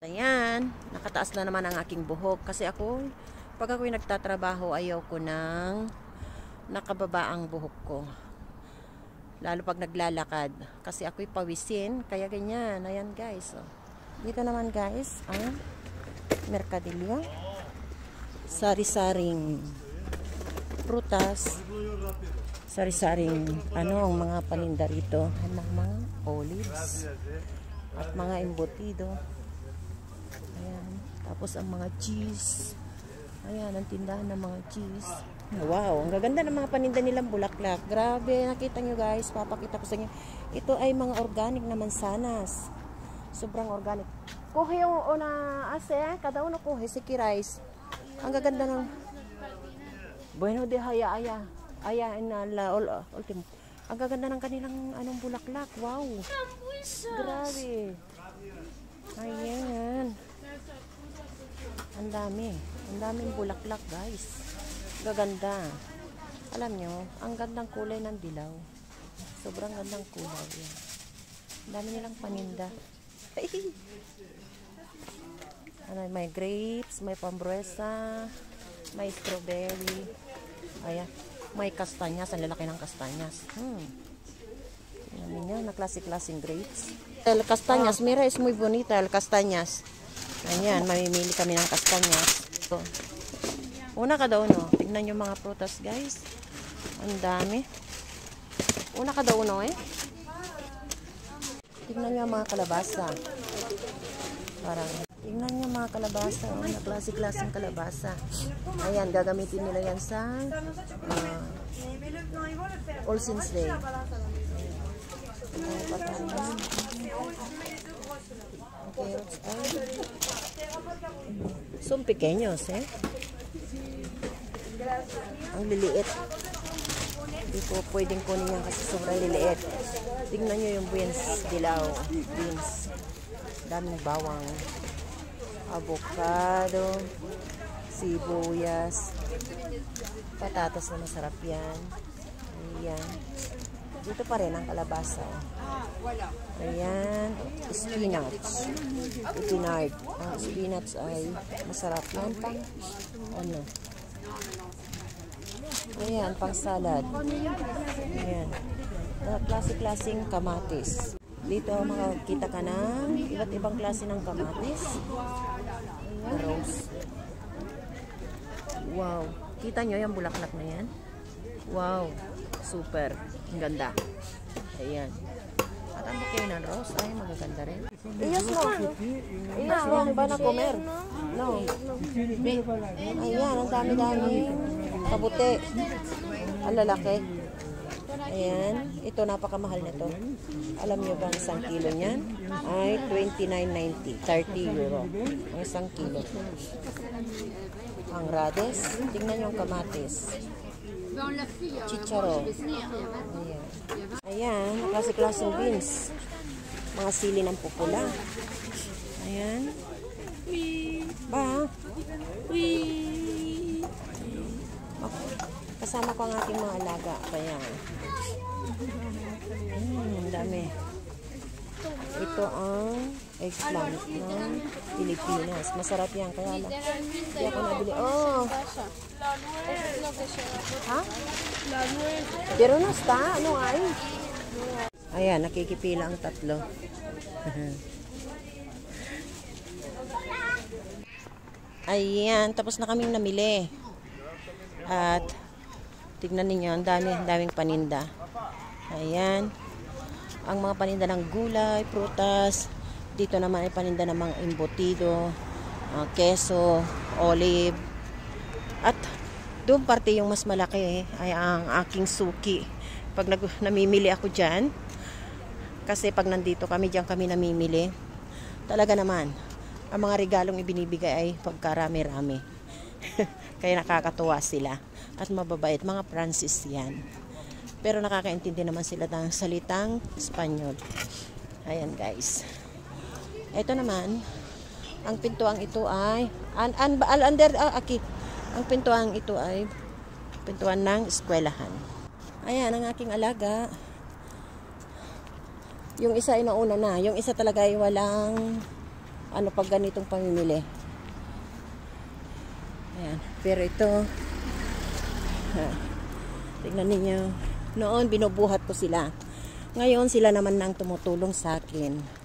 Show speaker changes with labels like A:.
A: Ayan, nakataas na naman ang aking buhok kasi pag ako'y nagtatrabaho, ayaw ko nang nakababa ang buhok ko. Lalo pag naglalakad kasi ako'y pawisin, kaya ganyan. Ayan guys, oh. Dito naman guys, ang merkadilyo. Sari-saring prutas, sari-saring ang mga paninda rito, mga olives at mga embutido. Ayan. Tapos ang mga cheese. Ayan, ang tindahan ng mga cheese. Wow, ang gaganda ng mga paninda nilang bulaklak. Grabe, nakita nyo guys, papakita ko sa inyo. Ito ay mga organic na mansanas. Sobrang organic. Kuhe yung una ase, kada uno kuhe si Kirais. Ang gaganda ng bueno de haya na la ultimo. Ang gaganda ng kanilang bulaklak. Wow. Grabe. Ayan. Ang daming bulaklak guys. Gaganda. Alam nyo, ang gandang kulay ng dilaw. Sobrang gandang kulay yan. Ang dami nilang paninda. May grapes, may pambuesa, may strawberry. Ayan. May kastanyas. Ang lalaki ng kastanyas. Ayan nyo, na klase-klaseng grapes. El kastanyas, mira, es muy bonita el kastanyas. Ayan, mamimili kami ng kastanyas. So, una kada uno. Tignan nyo mga prutas, guys. Ang dami. Una kada uno, eh. Tignan nyo mga kalabasa. Tignan nyo mga kalabasa. Na klase-klaseng kalabasa. Ayan, gagamitin nila yan sa All Saints Day. Son pequeños, eh. Ang liliit. Hindi ko pwedeng kunin yan kasi sobrang liliit. Tingnan nyo yung beans, dilaw, beans. Daming bawang. Avocado. Sibuyas. Patatas na masarap yan. Ayan. Dito pa rin ang kalabasa. Ayan. Spinach. Epinard. Ang spinach ay masarap yan. Ayan, pang salad. Ayan. Klase-klaseng kamatis. Dito makakita ka ng iba't ibang klase ng kamatis. Ayan. Rose. Wow. Kita nyo yung bulaklak na yan? Wow. Super. Ang ganda. Ayan. At ang bouquet ng rose ay magaganda rin. Ellos no van a comer. No. Ayan, ang dami-dami. Kabuti. Ang lalaki. Ayan. Ito, napakamahal na to. Alam nyo ba ang isang kilo niyan? Ay 29.90. 30 euro. Ang isang kilo. Ang rades. Tingnan nyo ang kamatis. Chicharo. Ayan. Ayan, klase-klaseng beans. Mga sili ng pupula. Ayan. Ba? Kasama ko ang aking mga alaga. Kaya. Dami. Ito ang eggplant ng Pilipinas. Masarap yan. Kaya lang. Hindi ako nabili. Oh! Ha? Pero no está. Ano ay? Ayan, nakikipila ang tatlo. Ayan, tapos na kaming namili. At tignan ninyo, ang daming paninda. Ayan. Ang mga paninda ng gulay, prutas. Dito naman ay paninda ng mga embutido, keso, olive. At doon parte yung mas malaki ay ang aking suki. Pag namimili ako dyan, kasi pag nandito kami, dyan kami namimili. Talaga naman, ang mga regalong ibinibigay ay pagkarami-rami. Kaya nakakatuwa sila. At mababait, mga Francis yan. Pero nakakaintindi naman sila ng salitang Espanyol. Ayan guys. Ito naman, ang pintuang ito ay ang pintuang ito ay pintuan ng eskwelahan. Ayan ang aking alaga. Yung isa ay nauna na. Yung isa talaga ay walang ano pag ganitong pamimili. Ayan. Pero ito, tingnan ninyo, noon binubuhat ko sila. Ngayon sila naman nang tumutulong sa akin.